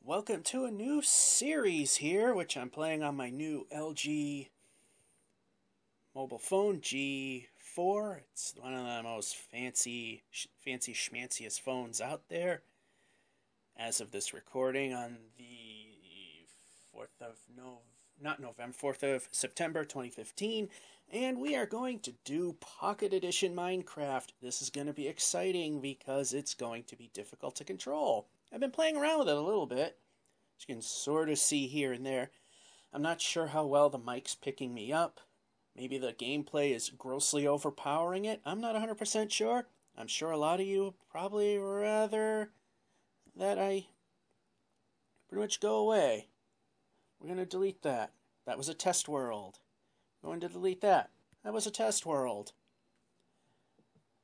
Welcome to a new series here, which I'm playing on my new LG mobile phone, G4. It's one of the most fancy schmanciest phones out there. As of this recording on the 4th of September 2015. And we are going to do Pocket Edition Minecraft. This is going to be exciting because it's going to be difficult to control. I've been playing around with it a little bit. You can sort of see here and there. I'm not sure how well the mic's picking me up. Maybe the gameplay is grossly overpowering it. I'm not 100% sure. I'm sure a lot of you probably rather that I pretty much go away. We're going to delete that. That was a test world. Going to delete that. That was a test world.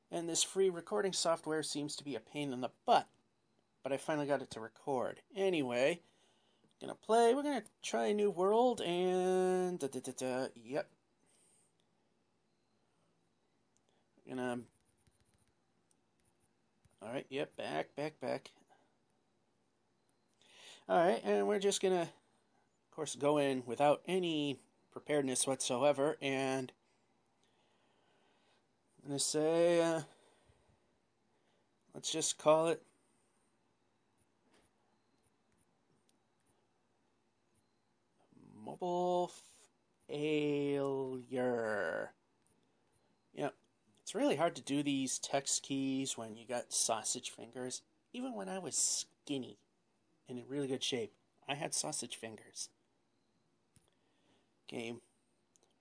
And this free recording software seems to be a pain in the butt. But I finally got it to record. Anyway, gonna play. We're gonna try a new world and yep. Alright, yep, back. Alright, and we're just gonna, of course, go in without any preparedness whatsoever, and I'm gonna say, let's just call it mobile failure. Yep. It's really hard to do these text keys when you got sausage fingers. Even when I was skinny and in really good shape, I had sausage fingers. Okay,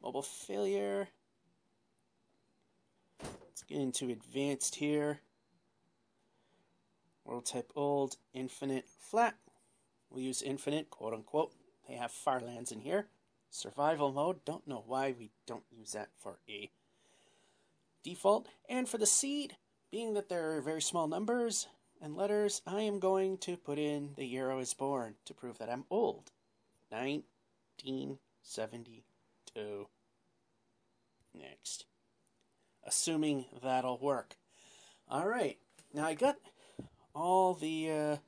mobile failure. Let's get into advanced here. World type old, infinite, flat. We'll use infinite, quote unquote. They have farlands in here. Survival mode. Don't know why we don't use that for a default. And for the seed, being that there are very small numbers and letters, I am going to put in the year I was born to prove that I'm old. 1972. Next. Assuming that'll work. Alright. Now I got all the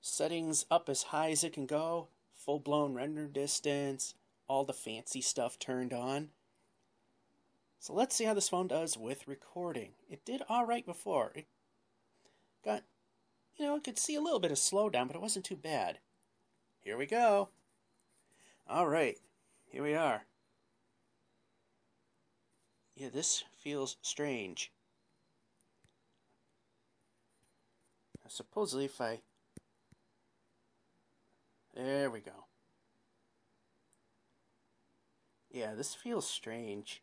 settings up as high as it can go. Full-blown render distance. All the fancy stuff turned on. So let's see how this phone does with recording. It did alright before. It got, it could see a little bit of slowdown, but it wasn't too bad. Here we go. Alright, here we are. Yeah, this feels strange. Now, supposedly if I... There we go. Yeah, this feels strange.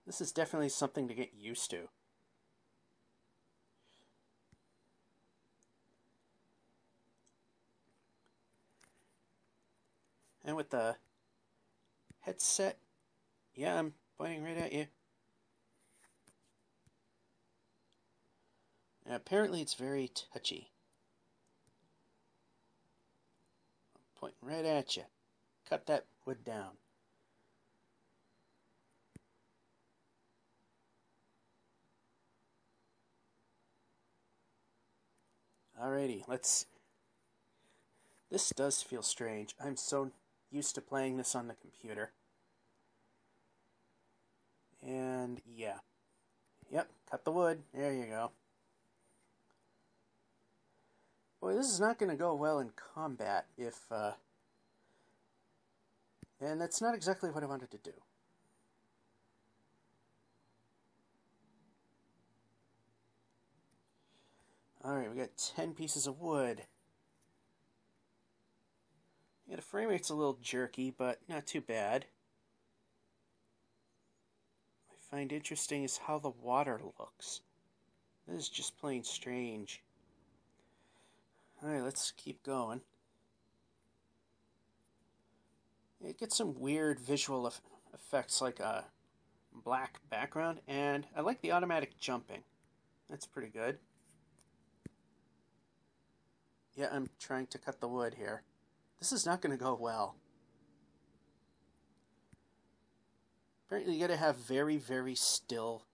This is definitely something to get used to. And with the headset, yeah, I'm pointing right at you. And apparently it's very touchy. I'm pointing right at you. Cut that wood down. Alrighty, this does feel strange. I'm so used to playing this on the computer. And yeah. Yep, cut the wood. There you go. Boy, this is not going to go well in combat if, and that's not exactly what I wanted to do. Alright, we got 10 pieces of wood. Yeah, the frame rate's a little jerky, but not too bad. What I find interesting is how the water looks. This is just plain strange. Alright, let's keep going. It gets some weird visual effects like a black background, and I like the automatic jumping. That's pretty good. Yeah, I'm trying to cut the wood here. This is not going to go well. Apparently you got to have very, very still.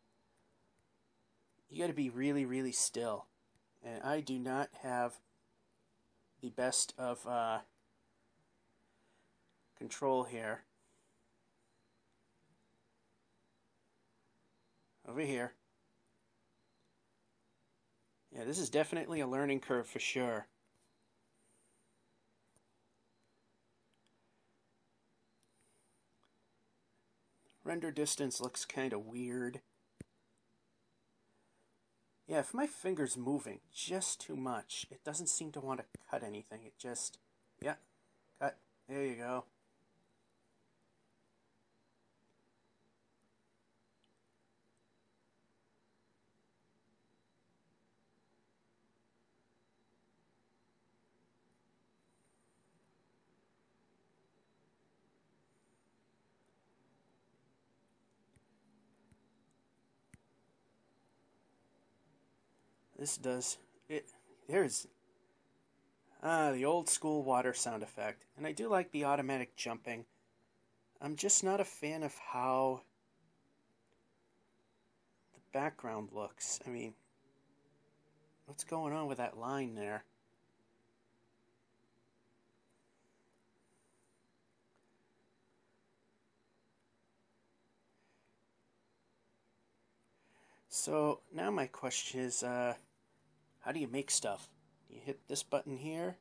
You got to be really, really still. And I do not have the best of control here. Over here. Yeah, this is definitely a learning curve for sure. Render distance looks kind of weird. Yeah, if my finger's moving just too much, it doesn't seem to want to cut anything. It just, yeah, cut. There you go. This does it. There's the old school water sound effect, and I do like the automatic jumping. I'm just not a fan of how the background looks. I mean, what's going on with that line there? So now my question is, how do you make stuff? You hit this button here.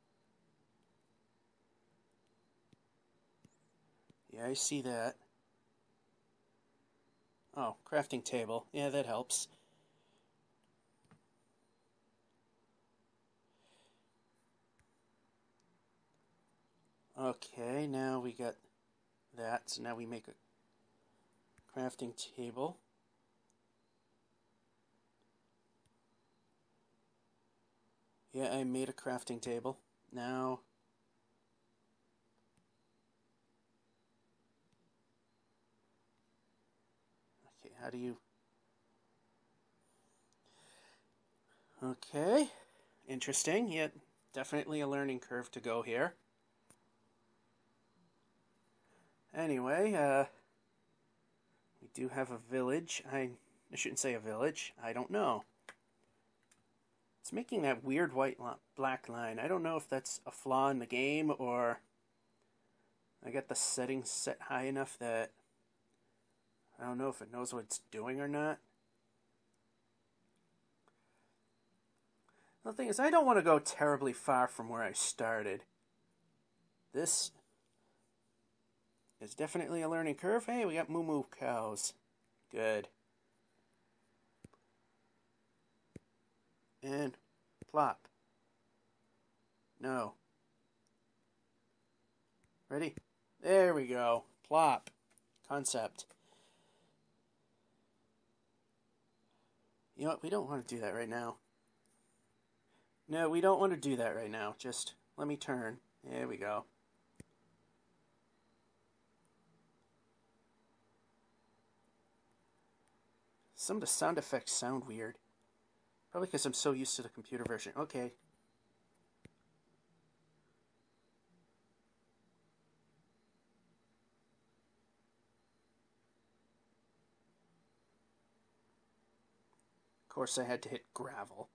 Yeah, I see that. Oh, crafting table. Yeah, that helps. Okay, now we got that. So now we make a crafting table. Yeah, I made a crafting table. Now, okay, how do you... Okay, interesting. Yeah, definitely a learning curve to go here. Anyway, we do have a village. I shouldn't say a village. I don't know. It's making that weird black line. I don't know if that's a flaw in the game or I got the settings set high enough that I don't know if it knows what it's doing or not. The thing is, I don't want to go terribly far from where I started. This is definitely a learning curve. Hey, we got moo cows. Good. And plop. No. Ready? There we go. Plop. Concept. You know what? We don't want to do that right now. No, we don't want to do that right now. Just let me turn. There we go. Some of the sound effects sound weird. Probably because I'm so used to the computer version. Okay. Of course, I had to hit gravel.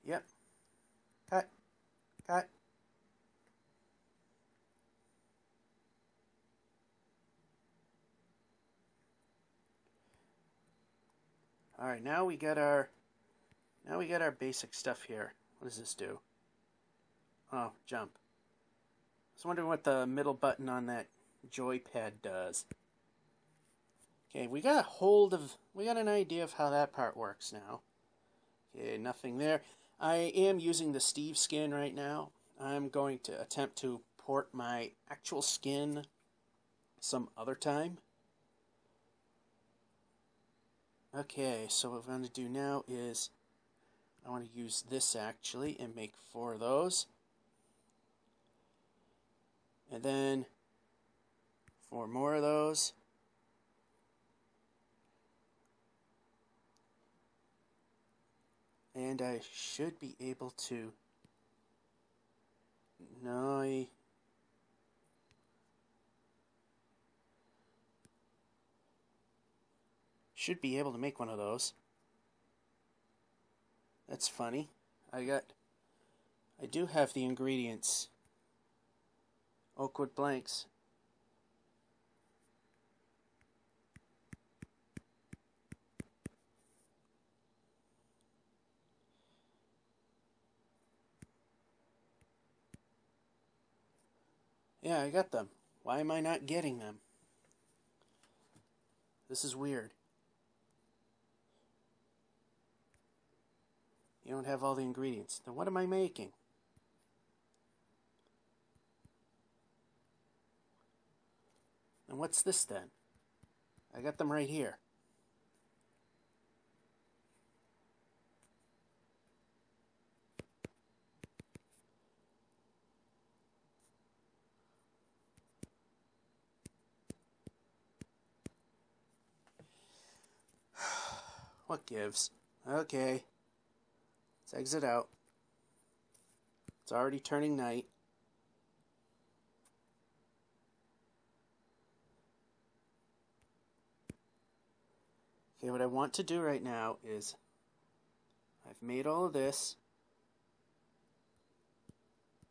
Yep. Cut. Cut. All right, now we got our basic stuff here. What does this do? Oh, jump. I was wondering what the middle button on that joypad does. Okay, we got an idea of how that part works now. Okay, nothing there. I am using the Steve skin right now. I'm going to attempt to port my actual skin some other time. Okay, so what I'm going to do now is I want to use this actually and make 4 of those. And then 4 more of those. And I should be able to... No, Should be able to make one of those. That's funny. I do have the ingredients. Oakwood blanks. Yeah, I got them. Why am I not getting them? This is weird. You don't have all the ingredients. Then what am I making? And what's this then? I got them right here. What gives? Okay. Let's exit out. It's already turning night. Okay, what I want to do right now is I've made all of this.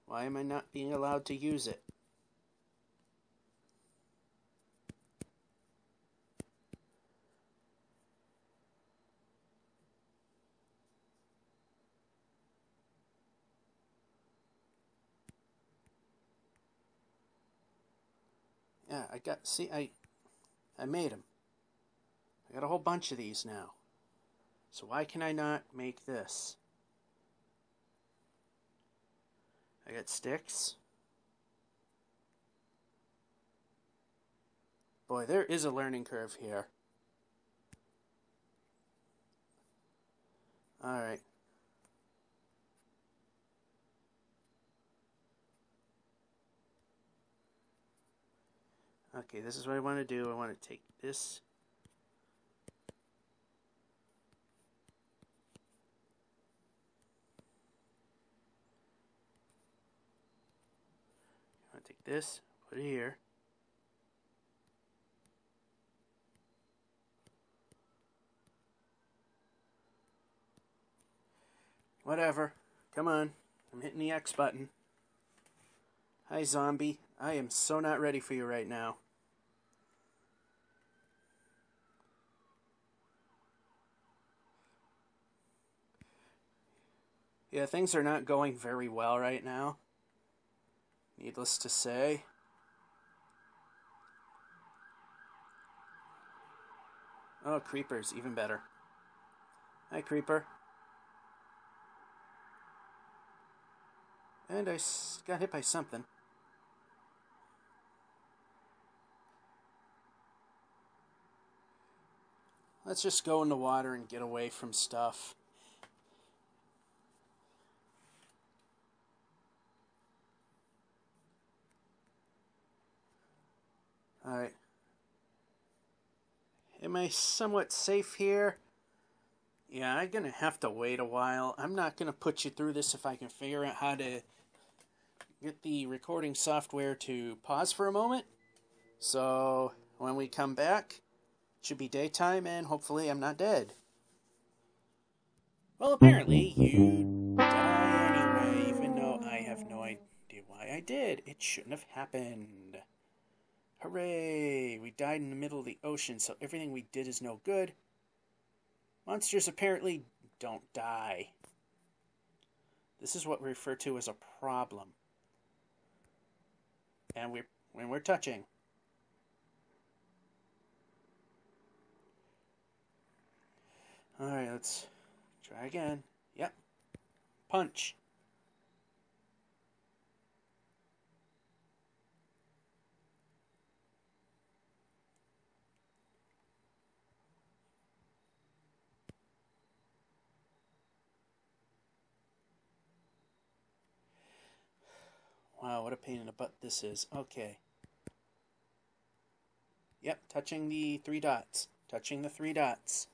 Why am I not being allowed to use it? Yeah, I made them. I got a whole bunch of these now. So why can I not make this? I got sticks. Boy, there is a learning curve here. Alright. Okay, this is what I want to do. I want to take this. I want to take this, put it here. Whatever. Come on. I'm hitting the X button. Hi, zombie. I am so not ready for you right now. Yeah, things are not going very well right now. Needless to say. Oh, creepers, even better. Hi, creeper. And I got hit by something. Let's just go in the water and get away from stuff. Alright. Am I somewhat safe here? Yeah, I'm going to have to wait a while. I'm not going to put you through this if I can figure out how to get the recording software to pause for a moment. So, when we come back, it should be daytime and hopefully I'm not dead. Well, apparently you die anyway, even though I have no idea why I did. It shouldn't have happened. Hooray! We died in the middle of the ocean, so everything we did is no good. Monsters apparently don't die. This is what we refer to as a problem. And when we're touching. Alright, let's try again. Yep. Punch. Wow, what a pain in the butt this is. Okay. Yep, touching the 3 dots. Touching the 3 dots.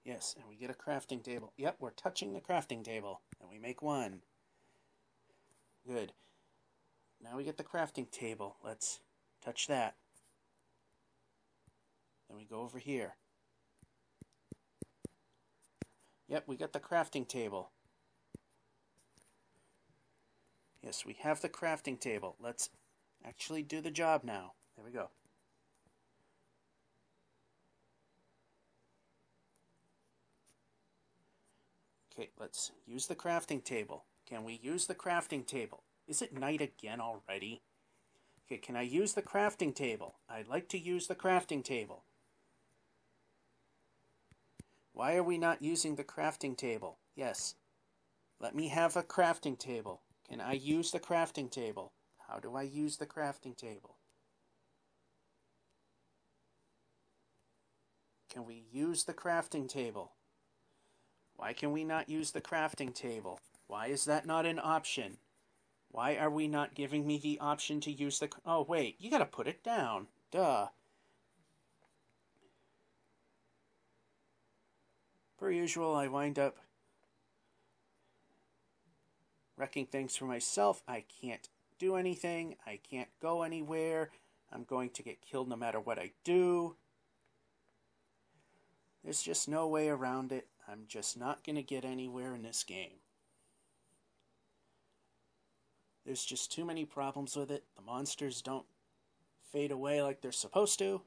Yes, and we get a crafting table. Yep, we're touching the crafting table. And we make 1. Good. Now we get the crafting table. Let's touch that. Then we go over here. Yep, we got the crafting table. Yes, we have the crafting table. Let's actually do the job now. There we go. Okay, let's use the crafting table. Can we use the crafting table? Is it night again already? Okay, can I use the crafting table? I'd like to use the crafting table. Why are we not using the crafting table? Yes. Let me have a crafting table. Can I use the crafting table? How do I use the crafting table? Can we use the crafting table? Why can we not use the crafting table? Why is that not an option? Why are we not giving me the option to use the... Oh, wait, you gotta put it down. Duh. Per usual, I wind up wrecking things for myself. I can't do anything. I can't go anywhere. I'm going to get killed no matter what I do. There's just no way around it. I'm just not going to get anywhere in this game. There's just too many problems with it. The monsters don't fade away like they're supposed to.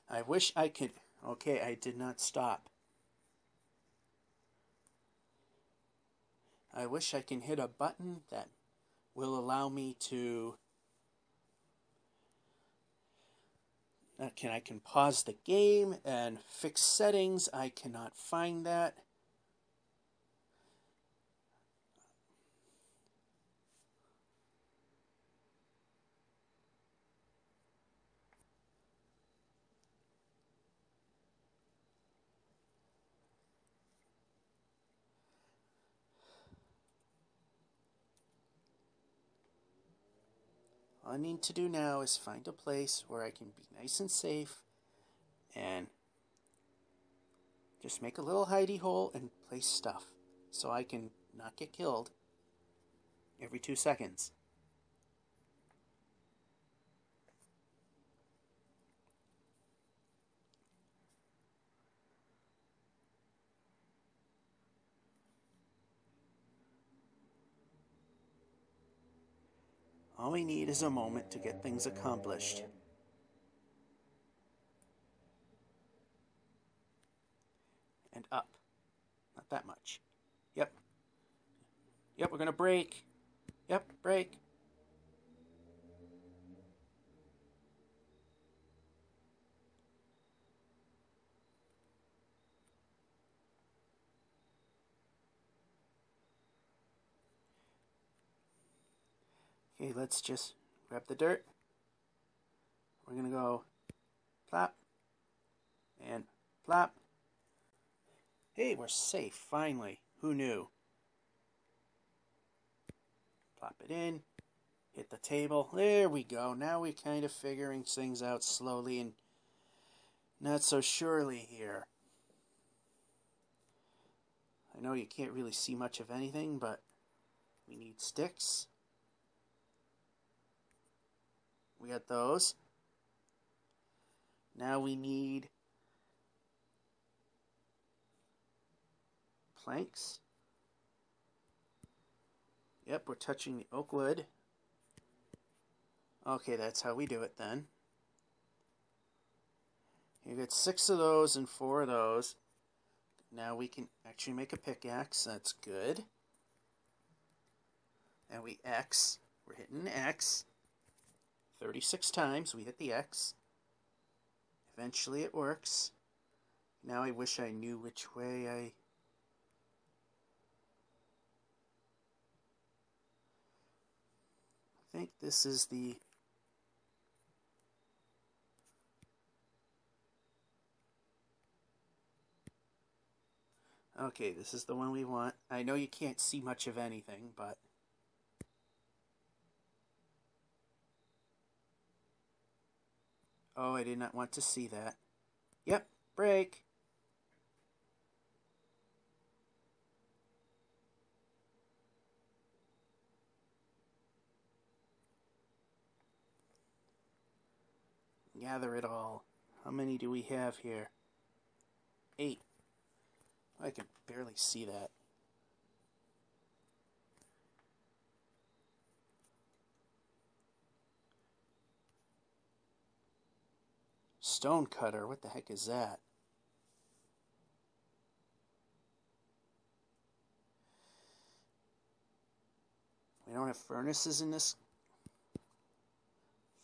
I wish I could... Okay, I did not stop. I wish I can hit a button that will allow me to... I can pause the game and fix settings. I cannot find that. All I need to do now is find a place where I can be nice and safe and just make a little hidey hole and place stuff so I can not get killed every 2 seconds. All we need is a moment to get things accomplished. And up. Not that much. Yep. Yep, we're going to break. Yep, break. Okay, let's just grab the dirt. We're going to go plop and plop. Hey, we're safe, finally. Who knew? Plop it in. Hit the table. There we go. Now we're kind of figuring things out slowly and not so surely here. I know you can't really see much of anything, but we need sticks. We got those. Now we need planks. Yep, we're touching the oak wood. Okay, that's how we do it then. You get 6 of those and 4 of those. Now we can actually make a pickaxe. That's good. And we X. We're hitting X. 36 times we hit the X. Eventually it works. Now I wish I knew which way I think this is the... Okay, this is the one we want. I know you can't see much of anything, but... Oh, I did not want to see that. Yep, break. gather it all. How many do we have here? 8. I can barely see that. Stone cutter, what the heck is that? We don't have furnaces in this.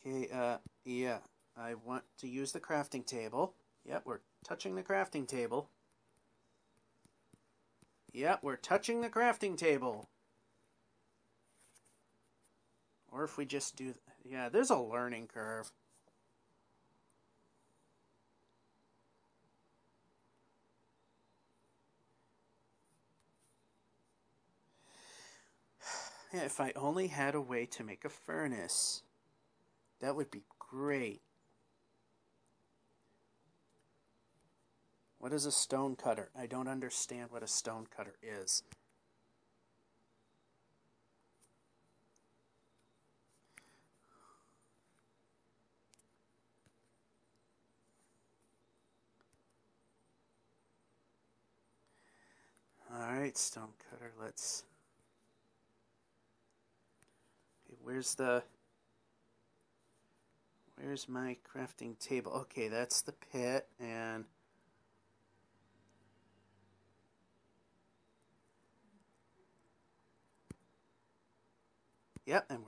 Okay, yeah. I want to use the crafting table. Yep, we're touching the crafting table. Yep, we're touching the crafting table. Or if we just do... Yeah, there's a learning curve. Yeah, if I only had a way to make a furnace, that would be great. What is a stone cutter? I don't understand what a stone cutter is. Alright, stone cutter, let's... Okay, where's my crafting table? Okay, that's the pit, and... Yep, and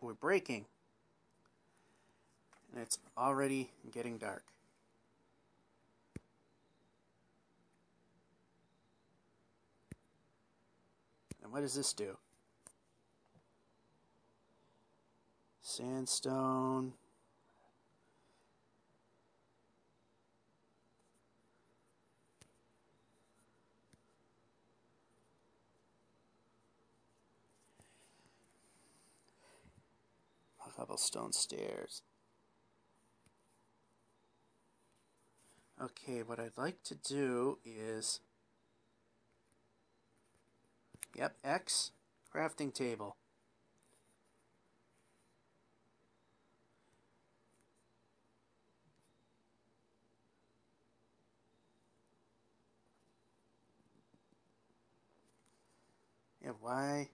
we're breaking. And it's already getting dark. And what does this do? Sandstone. Cobblestone stairs. Okay, what I'd like to do is... Yep, X, crafting table. Yeah, why?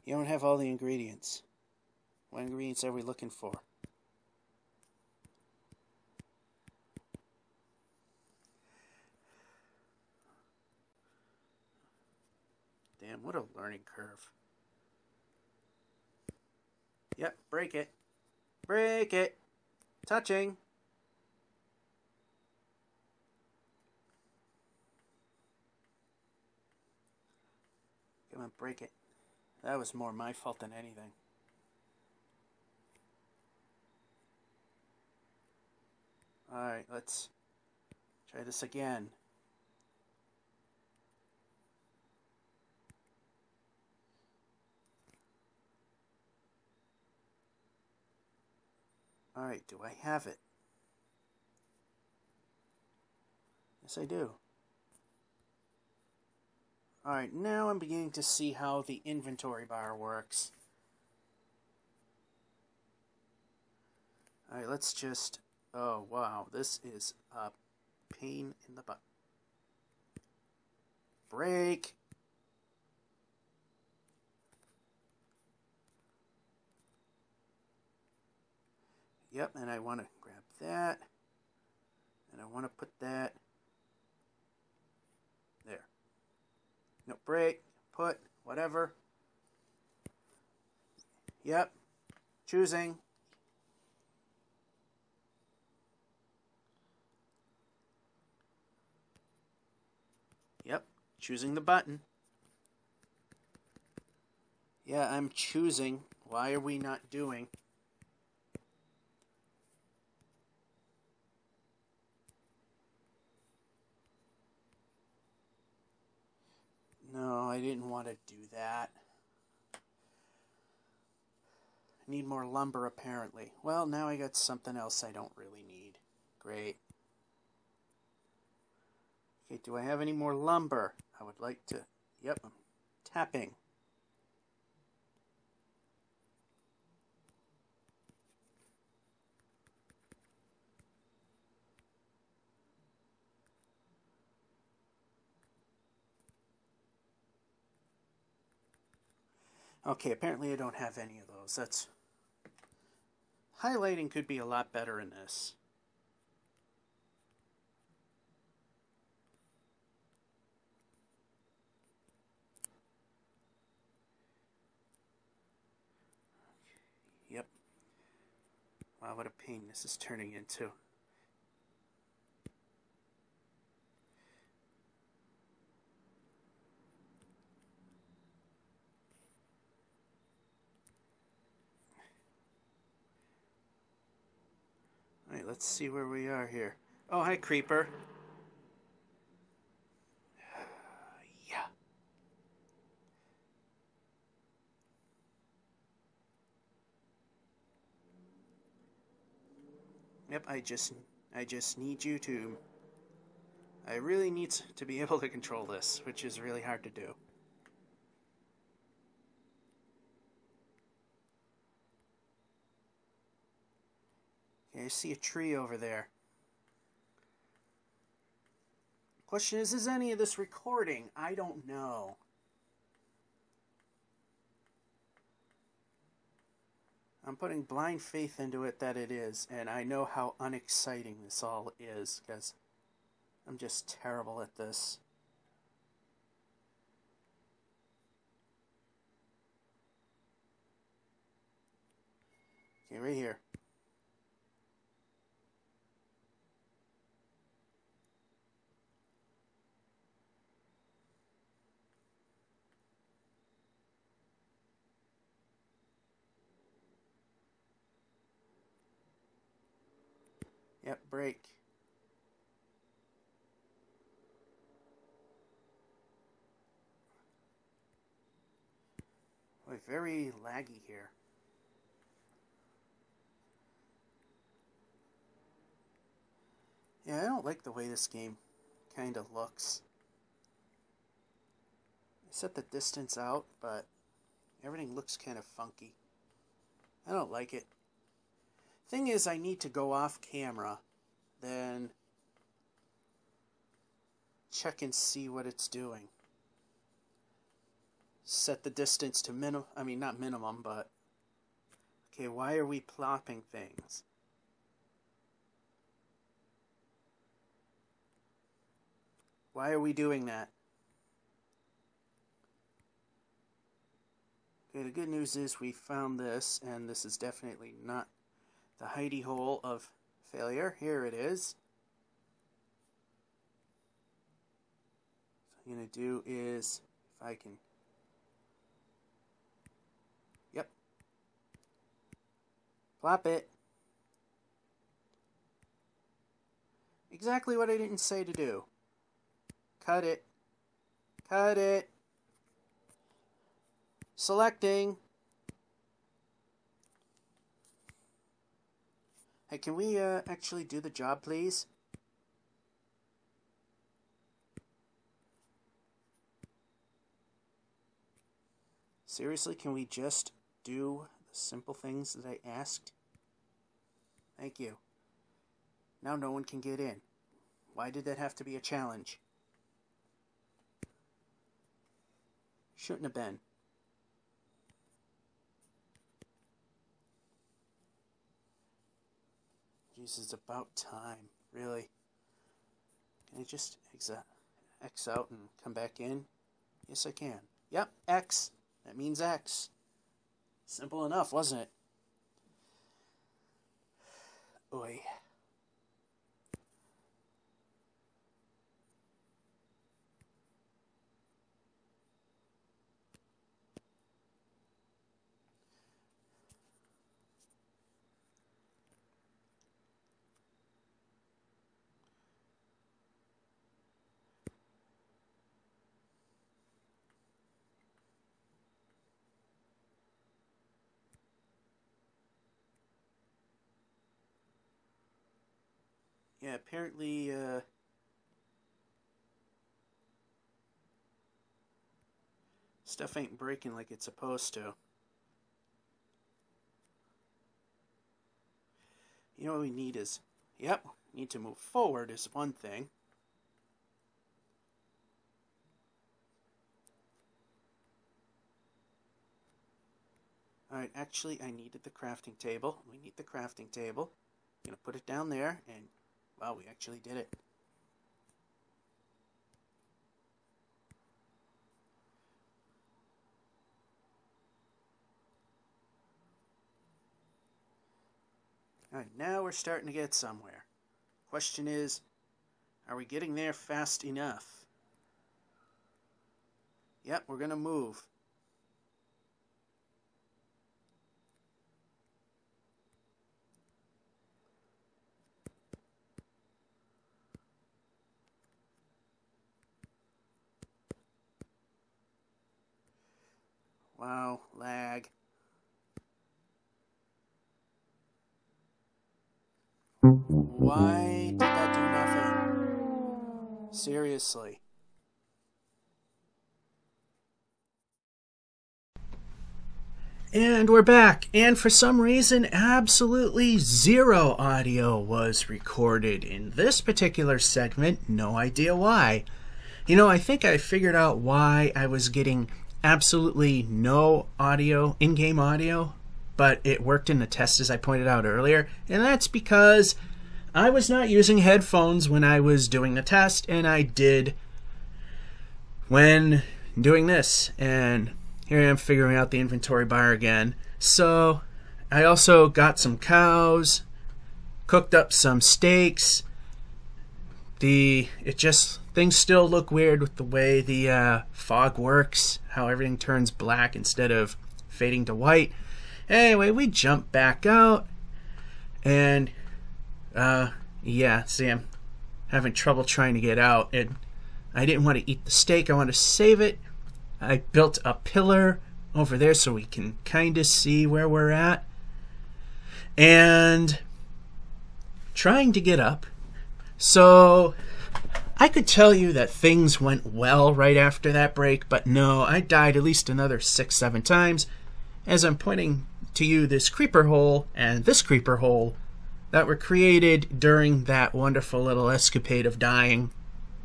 You don't have all the ingredients. What ingredients are we looking for? Damn, what a learning curve. Yep, break it. Break it. Touching. Come on, break it. That was more my fault than anything. Alright, let's try this again. Alright, do I have it? Yes, I do. Alright, now I'm beginning to see how the inventory bar works. Alright, let's just... Oh, wow, this is a pain in the butt. Break! Yep, and I want to grab that. And I want to put that... There. No, break, put, whatever. Yep, choosing. Yep, choosing the button. Yeah, I'm choosing. Why are we not doing? No, I didn't want to do that. I need more lumber, apparently. Well, now I got something else I don't really need. Great. Okay, do I have any more lumber? I would like to... Yep, I'm tapping. Okay, apparently I don't have any of those. That's... Highlighting could be a lot better in this. Yep. Wow, what a pain this is turning into. Alright, let's see where we are here. Oh, hi, Creeper. Yeah. Yep, I just need you to... I really need to be able to control this, which is really hard to do. Okay, I see a tree over there. Question is any of this recording? I don't know. I'm putting blind faith into it that it is, and I know how unexciting this all is, because I'm just terrible at this. Okay, right here. Yep, break. Boy, very laggy here. Yeah, I don't like the way this game kind of looks. I set the distance out, but everything looks kind of funky. I don't like it. Thing is, I need to go off camera, then check and see what it's doing. Set the distance to minimum, I mean not minimum, but okay, why are we plopping things? Why are we doing that? Okay, the good news is we found this, and this is definitely not the hidey hole of failure. Here it is. What I'm going to do is, if I can... Yep. Plop it. Exactly what I didn't say to do. Cut it. Cut it. Selecting. Hey, can we actually do the job, please? Seriously, can we just do the simple things that I asked? Thank you. Now no one can get in. Why did that have to be a challenge? Shouldn't have been. Jeez, it's about time. Really? Can I just X out and come back in? Yes, I can. Yep, X. That means X. Simple enough, wasn't it? Oy. Yeah, apparently, stuff ain't breaking like it's supposed to. You know what we need is, yep, need to move forward is one thing. Alright, actually I needed the crafting table. We need the crafting table. I'm going to put it down there, and wow, we actually did it. Alright, now we're starting to get somewhere. Question is, are we getting there fast enough? Yep, we're going to move. Wow, lag. Why did that do nothing? Seriously. And we're back, and for some reason, absolutely zero audio was recorded in this particular segment. No idea why. You know, I think I figured out why I was getting absolutely no audio, in-game audio, but it worked in the test as I pointed out earlier, and that's because I was not using headphones when I was doing the test, and I did when doing this, and here I am figuring out the inventory bar again. So I also got some cows, cooked up some steaks. Things still look weird with the way the fog works, how everything turns black instead of fading to white. Anyway, we jump back out, and yeah, see, I'm having trouble trying to get out. I didn't want to eat the steak, I want to save it. I built a pillar over there so we can kind of see where we're at. And trying to get up. So I could tell you that things went well right after that break, but no, I died at least another 6-7 times as I'm pointing to you this creeper hole and this creeper hole that were created during that wonderful little escapade of dying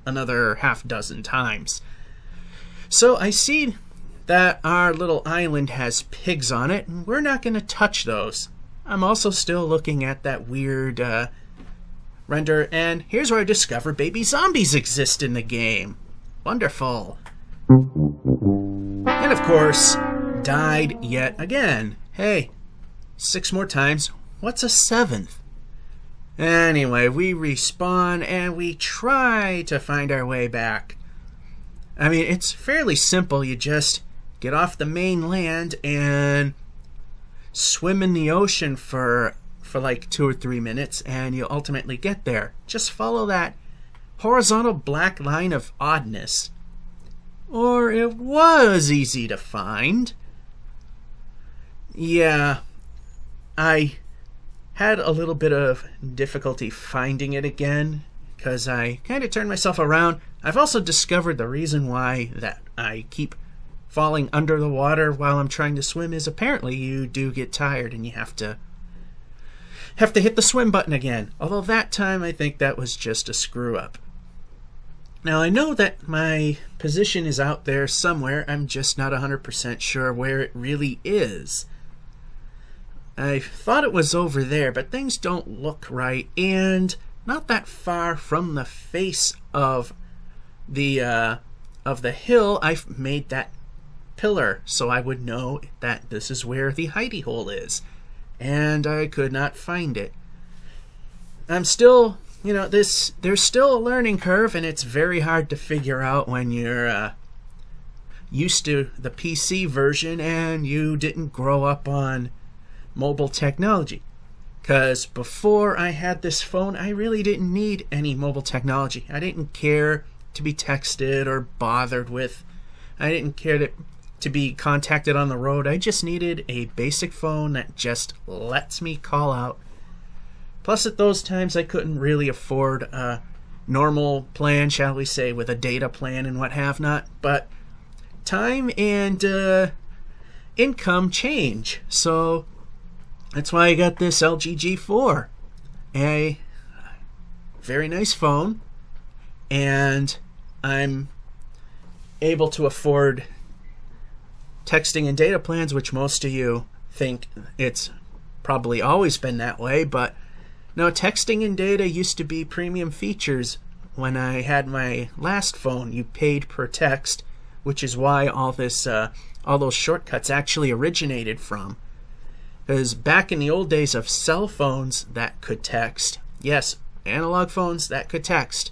another half-dozen times. So I see that our little island has pigs on it, and we're not going to touch those. I'm also still looking at that weird render, and here's where I discover baby zombies exist in the game. Wonderful. And of course, died yet again. Hey, 6 more times. What's a 7th? Anyway, we respawn and we try to find our way back. I mean, it's fairly simple. You just get off the mainland and swim in the ocean for like 2 or 3 minutes, and you'll ultimately get there. Just follow that horizontal black line of oddness. Or it was easy to find. Yeah, I had a little bit of difficulty finding it again because I kind of turned myself around. I've also discovered the reason why that I keep falling under the water while I'm trying to swim is apparently you do get tired and you have to hit the swim button again. Although that time I think that was just a screw up. Now I know that my position is out there somewhere. I'm just not 100% sure where it really is. I thought it was over there, but things don't look right, and not that far from the face of the hill, I've made that pillar so I would know that this is where the hidey hole is, and I could not find it. I'm still, you know, there's still a learning curve, and it's very hard to figure out when you're used to the PC version and you didn't grow up on mobile technology. Because before I had this phone, I really didn't need any mobile technology. I didn't care to be texted or bothered with. I didn't care to be contacted on the road. I just needed a basic phone that just lets me call out. Plus, at those times, I couldn't really afford a normal plan, shall we say, with a data plan and what have not. But time and income change. So that's why I got this LG G4. A very nice phone. And I'm able to afford texting and data plans, which most of you think it's probably always been that way, but no, texting and data used to be premium features. When I had my last phone, you paid per text, which is why all those shortcuts actually originated from. Because back in the old days of cell phones that could text, yes, analog phones that could text,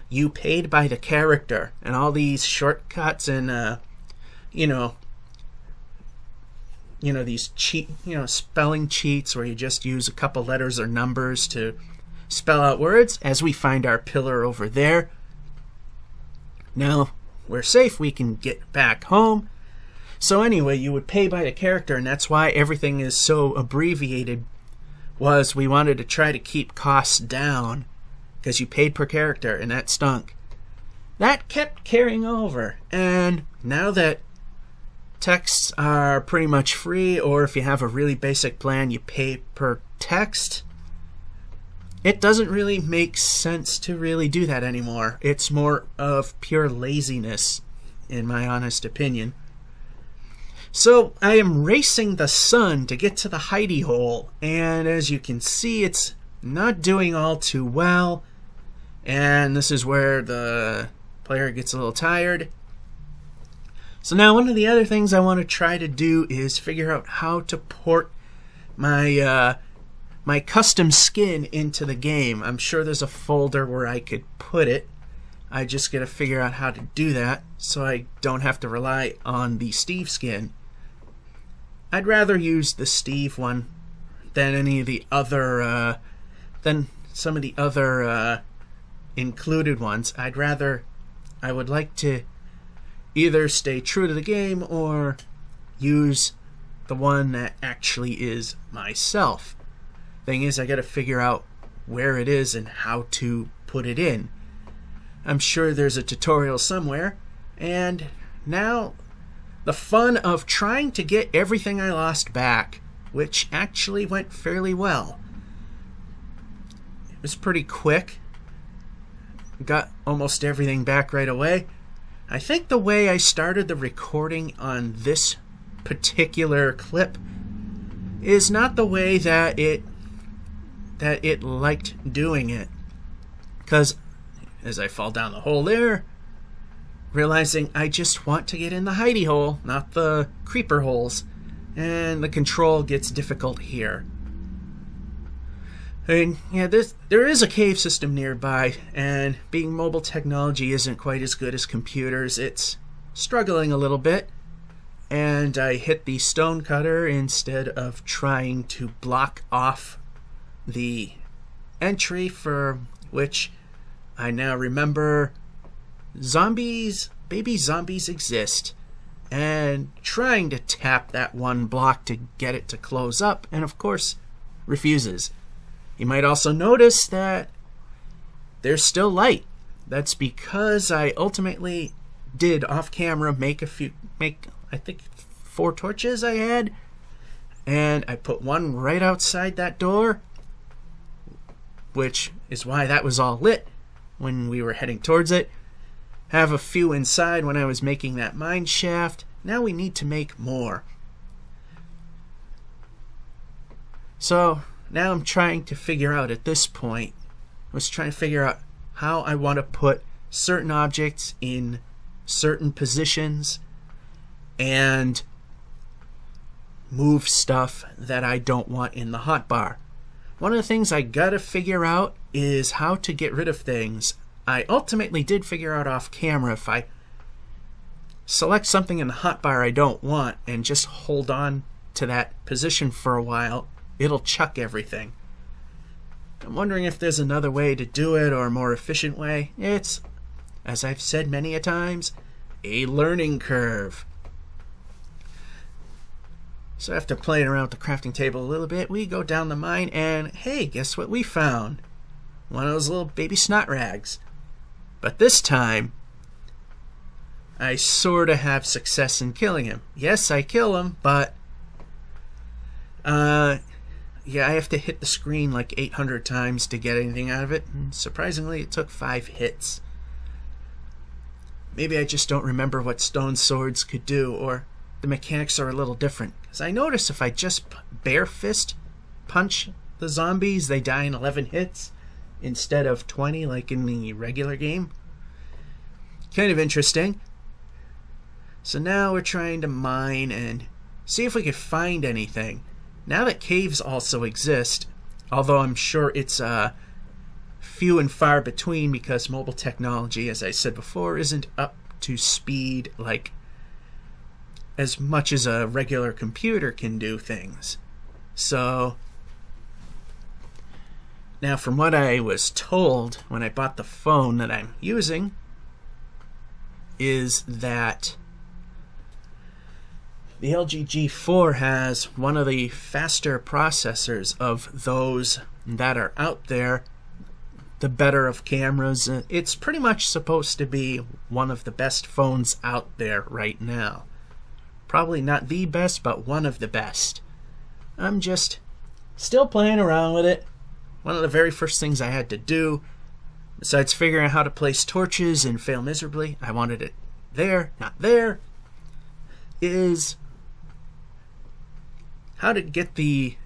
you paid by the character, and all these shortcuts and these spelling cheats where you just use a couple letters or numbers to spell out words, as we find our pillar over there. Now we're safe, we can get back home. So anyway, you would pay by the character, and that's why everything is so abbreviated, was we wanted to try to keep costs down, because you paid per character, and that stunk. That kept carrying over, and now that texts are pretty much free, or if you have a really basic plan, you pay per text, it doesn't really make sense to really do that anymore. It's more of pure laziness, in my honest opinion. So I am racing the sun to get to the hidey hole, and as you can see, it's not doing all too well, and this is where the player gets a little tired. So now one of the other things I want to try to do is figure out how to port my my custom skin into the game. I'm sure there's a folder where I could put it. I just got to figure out how to do that so I don't have to rely on the Steve skin. I'd rather use the Steve one than any of the other, than some of the other included ones. I would like to either stay true to the game or use the one that actually is myself. Thing is, I got to figure out where it is and how to put it in. I'm sure there's a tutorial somewhere, and now the fun of trying to get everything I lost back, which actually went fairly well. It was pretty quick. Got almost everything back right away. I think the way I started the recording on this particular clip is not the way that it liked doing it. Because as I fall down the hole there, realizing I just want to get in the hidey hole, not the creeper holes, and the control gets difficult here. And yeah, there is a cave system nearby, and being mobile technology isn't quite as good as computers. It's struggling a little bit, and I hit the stone cutter instead of trying to block off the entry, for which I now remember baby zombies exist, and trying to tap that one block to get it to close up, and of course refuses. You might also notice that there's still light. That's because I ultimately did off camera make I think 4 torches I had, and I put one right outside that door, which is why that was all lit when we were heading towards it. Have a few inside when I was making that mine shaft. Now we need to make more. So now I'm trying to figure out at this point, how I want to put certain objects in certain positions and move stuff that I don't want in the hotbar. One of the things I gotta figure out is how to get rid of things. I ultimately did figure out off camera, if I select something in the hotbar I don't want and just hold on to that position for a while, it'll chuck everything. I'm wondering if there's another way to do it, or a more efficient way. It's, as I've said many a times, a learning curve. So after playing around with the crafting table a little bit, we go down the mine, and hey, guess what we found? One of those little baby snot rags. But this time, I sort of have success in killing him. Yes, I kill him, but yeah, I have to hit the screen like 800 times to get anything out of it. And surprisingly, it took 5 hits. Maybe I just don't remember what stone swords could do, or the mechanics are a little different. As I notice, if I just bare fist punch the zombies, they die in 11 hits instead of 20 like in the regular game. Kind of interesting. So now we're trying to mine and see if we can find anything. Now that caves also exist, although I'm sure it's few and far between because mobile technology, as I said before, isn't up to speed like as much as a regular computer can do things. So now from what I was told when I bought the phone that I'm using is that the LG G4 has one of the faster processors of those that are out there, the better of cameras. It's pretty much supposed to be one of the best phones out there right now. Probably not the best, but one of the best. I'm just still playing around with it. One of the very first things I had to do, besides figuring out how to place torches and fail miserably, I wanted it there, not there, is how to get the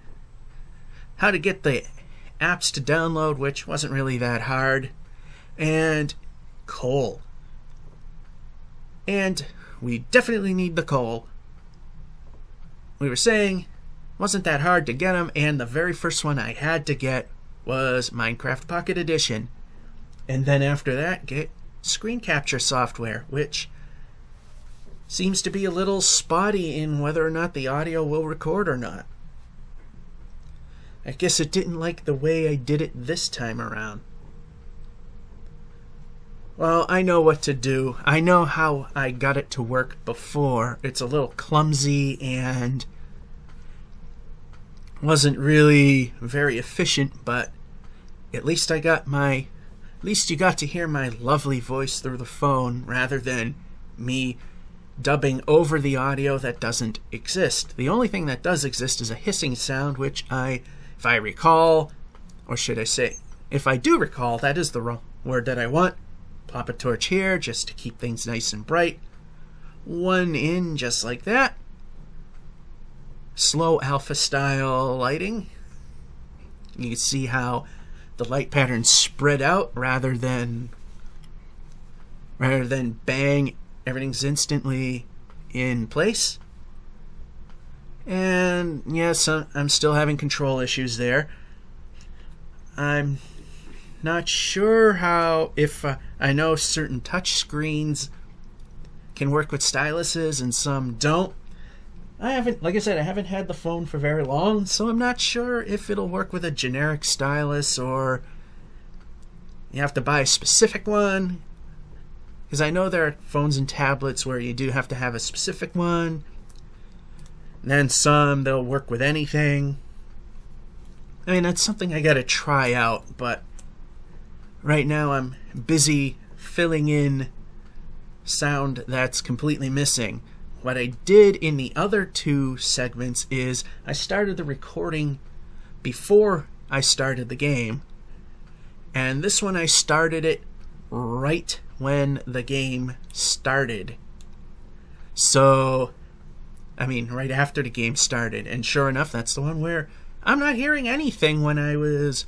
apps to download, which wasn't really that hard, and coal. And we definitely need the coal. We were saying it wasn't that hard to get them, and the very first one I had to get was Minecraft Pocket Edition. And then after that, get screen capture software, which seems to be a little spotty in whether or not the audio will record or not. I guess it didn't like the way I did it this time around. Well, I know what to do. I know how I got it to work before. It's a little clumsy and wasn't really very efficient, but at least you got to hear my lovely voice through the phone rather than me dubbing over the audio that doesn't exist. The only thing that does exist is a hissing sound, which if I recall, or should I say, if I do recall, that is the wrong word that I want. Pop a torch here just to keep things nice and bright. One in just like that. Slow alpha style lighting. You can see how the light patterns spread out rather than bang, everything's instantly in place. And yes, I'm still having control issues there. I'm not sure how, if I know certain touch screens can work with styluses and some don't. Like I said, I haven't had the phone for very long, so I'm not sure if it'll work with a generic stylus or you have to buy a specific one. Because I know there are phones and tablets where you do have to have a specific one. And then some, they'll work with anything. I mean, that's something I gotta try out, but right now I'm busy filling in sound that's completely missing. What I did in the other two segments is I started the recording before I started the game, and this one I started it right when the game started. So, I mean, right after the game started, and sure enough, that's the one where I'm not hearing anything when I was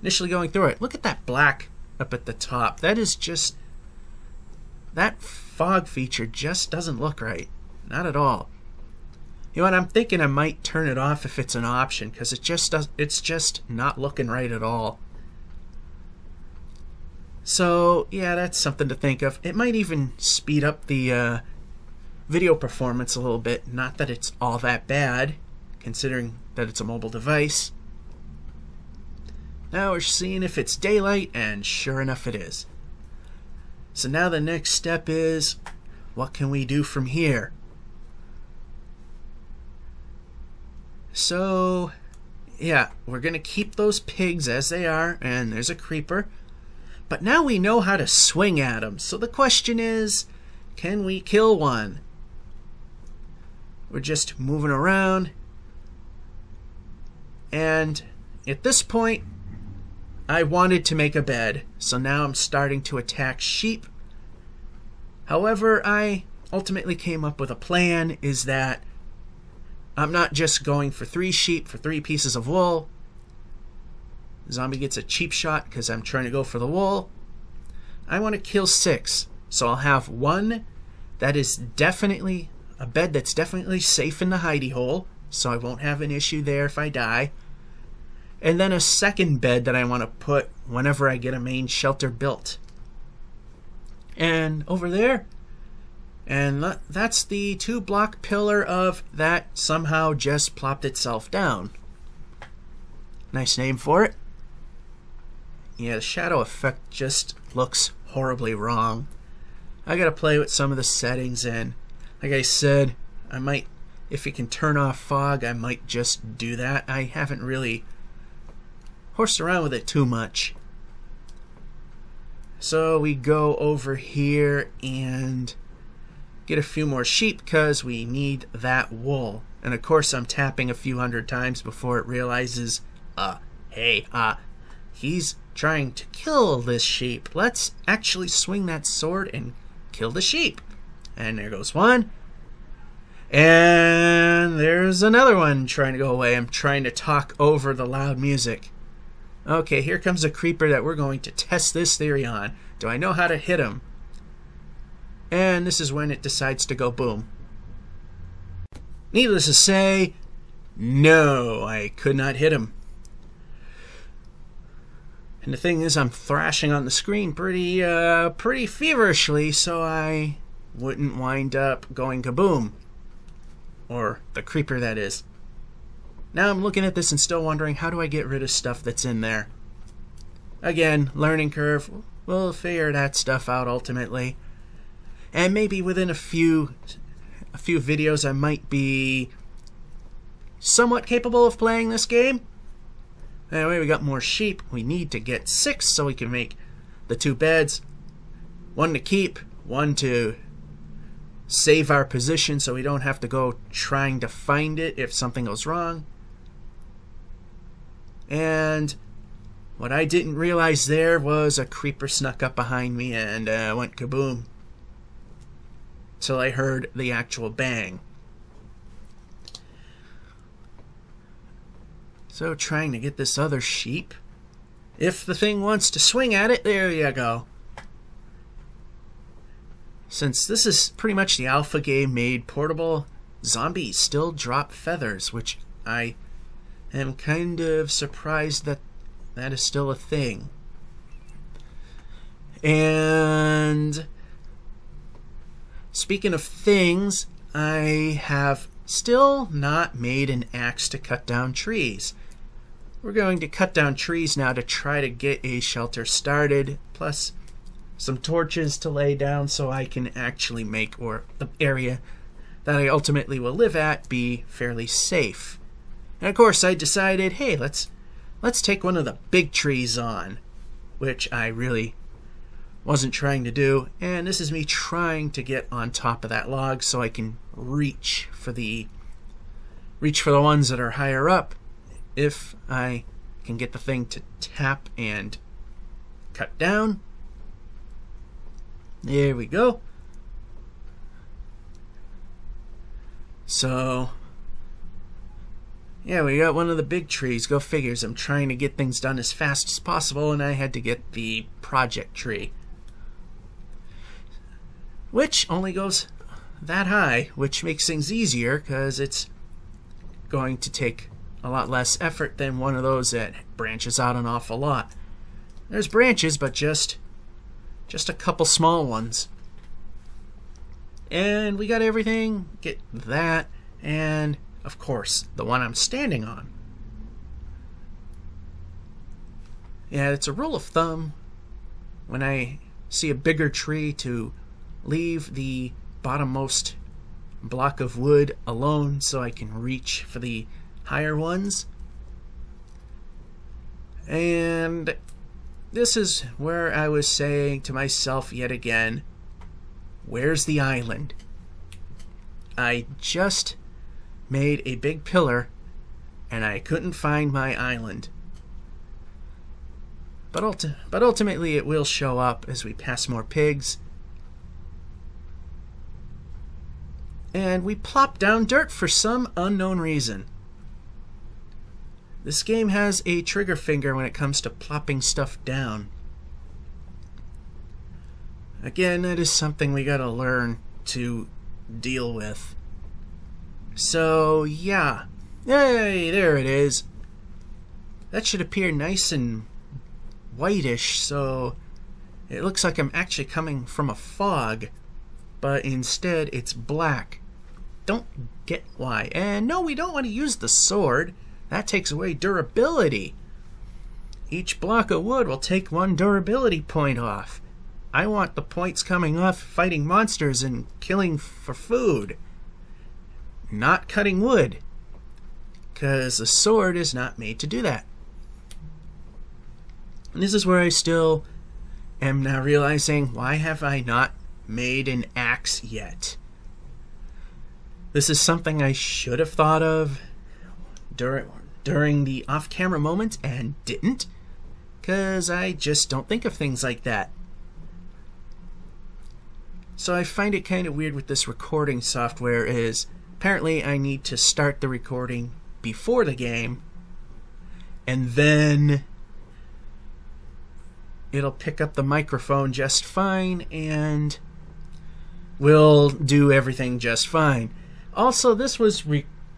initially going through it. Look at that black up at the top. That is just, that fog feature just doesn't look right. Not at all. You know what, I'm thinking I might turn it off if it's an option, because it's just not looking right at all. So, yeah, that's something to think of. It might even speed up the video performance a little bit. Not that it's all that bad, considering that it's a mobile device. Now we're seeing if it's daylight, and sure enough it is. So now the next step is, what can we do from here? So, yeah, we're going to keep those pigs as they are, and there's a creeper. But now we know how to swing at them. So the question is, can we kill one? We're just moving around. And at this point, I wanted to make a bed. So now I'm starting to attack sheep. However, I ultimately came up with a plan, is that I'm not just going for 3 sheep for 3 pieces of wool. Zombie gets a cheap shot because I'm trying to go for the wool. I want to kill 6. So I'll have one that is definitely a bed that's definitely safe in the hidey hole. So I won't have an issue there if I die. And then a second bed that I want to put whenever I get a main shelter built. And over there, and that's the 2-block pillar of that somehow just plopped itself down. Nice name for it. Yeah, the shadow effect just looks horribly wrong. I gotta play with some of the settings, and like I said, I might, if you can turn off fog, I might just do that. I haven't really horsed around with it too much. So we go over here and get a few more sheep because we need that wool. And of course I'm tapping a few hundred times before it realizes, hey, he's trying to kill this sheep. Let's actually swing that sword and kill the sheep. And there goes one. And there's another one trying to go away. I'm trying to talk over the loud music. Okay, here comes a creeper that we're going to test this theory on. Do I know how to hit him? And this is when it decides to go boom. Needless to say, no, I could not hit him. And the thing is, I'm thrashing on the screen pretty feverishly, so I wouldn't wind up going kaboom. Or the creeper, that is. Now I'm looking at this and still wondering, how do I get rid of stuff that's in there? Again, learning curve. We'll figure that stuff out ultimately. And maybe within a few videos I might be somewhat capable of playing this game. Anyway, we got more sheep. We need to get 6 so we can make the 2 beds. 1 to keep, 1 to save our position so we don't have to go trying to find it if something goes wrong. And what I didn't realize there was a creeper snuck up behind me and went kaboom. Till I heard the actual bang. So trying to get this other sheep. If the thing wants to swing at it, there you go. Since this is pretty much the alpha game made portable, zombies still drop feathers, which I am kind of surprised that that is still a thing. And speaking of things, I have still not made an axe to cut down trees. We're going to cut down trees now to try to get a shelter started, plus some torches to lay down so I can actually make, or the area that I ultimately will live at, be fairly safe. And of course I decided, hey, let's take one of the big trees on, which I really wasn't trying to do, and this is me trying to get on top of that log so I can reach for the ones that are higher up if I can get the thing to tap and cut down. There we go. So yeah, we got one of the big trees. Go figures. I'm trying to get things done as fast as possible, and I had to get the project tree, which only goes that high, which makes things easier because it's going to take a lot less effort than one of those that branches out an awful lot. There's branches, but just a couple small ones. And we got everything. Get that, and of course the one I'm standing on. Yeah, it's a rule of thumb when I see a bigger tree to leave the bottommost block of wood alone so I can reach for the higher ones. And this is where I was saying to myself yet again, where's the island? I just made a big pillar and I couldn't find my island. But ultimately it will show up as we pass more pigs. and we plop down dirt for some unknown reason. This game has a trigger finger when it comes to plopping stuff down. Again, that is something we gotta learn to deal with. So, yeah. Hey, there it is. That should appear nice and whitish, so it looks like I'm actually coming from a fog, but instead it's black. Don't get why. And no, we don't want to use the sword. That takes away durability. Each block of wood will take 1 durability point off. I want the points coming off fighting monsters and killing for food, not cutting wood, because the sword is not made to do that. And this is where I still am now realizing, why have I not made an axe yet? This is something I should have thought of during the off-camera moments and didn't, because I just don't think of things like that. So I find it kind of weird with this recording software is apparently I need to start the recording before the game, and then it'll pick up the microphone just fine and will do everything just fine. Also, this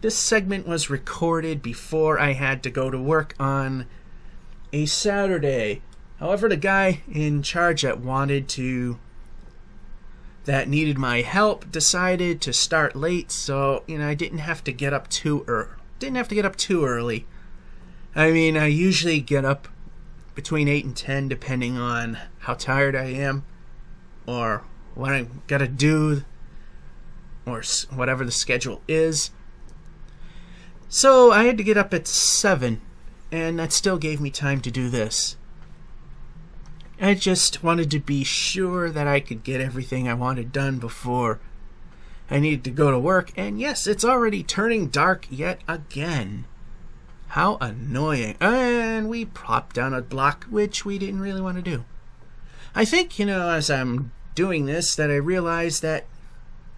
segment was recorded before I had to go to work on a Saturday. However, the guy in charge that needed my help decided to start late, so I didn't have to get up too early. I mean, I usually get up between 8 and 10 depending on how tired I am or what I gotta do or whatever the schedule is. So I had to get up at 7, and that still gave me time to do this. I just wanted to be sure that I could get everything I wanted done before I needed to go to work. And yes, it's already turning dark yet again. How annoying. And we plopped down a block, which we didn't really want to do. I think, as I'm doing this, that I realized that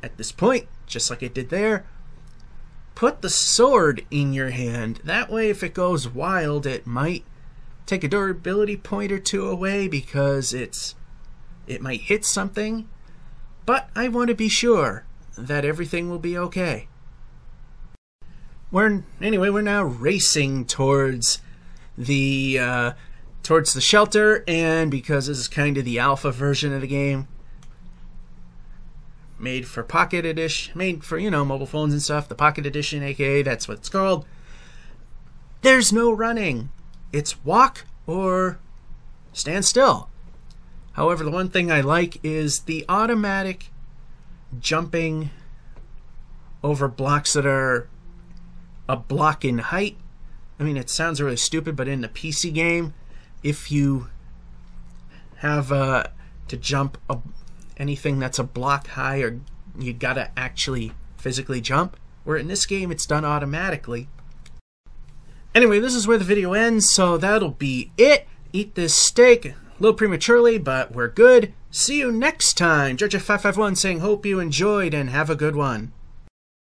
at this point, just like it did there, put the sword in your hand. That way, if it goes wild, it might take a durability point or 2 away because it might hit something, but I want to be sure that everything will be okay. We're now racing towards the shelter, and because this is kind of the alpha version of the game, made for Pocket Edition, made for mobile phones and stuff, the Pocket Edition, aka that's what it's called. There's no running. It's walk or stand still. However, the one thing I like is the automatic jumping over blocks that are a block in height. I mean, it sounds really stupid, but in the PC game, if you have to jump anything that's a block high, or you gotta actually physically jump, where in this game it's done automatically. Anyway, this is where the video ends, so that'll be it. Eat this steak a little prematurely, but we're good. See you next time. Georgia551 saying hope you enjoyed and have a good one.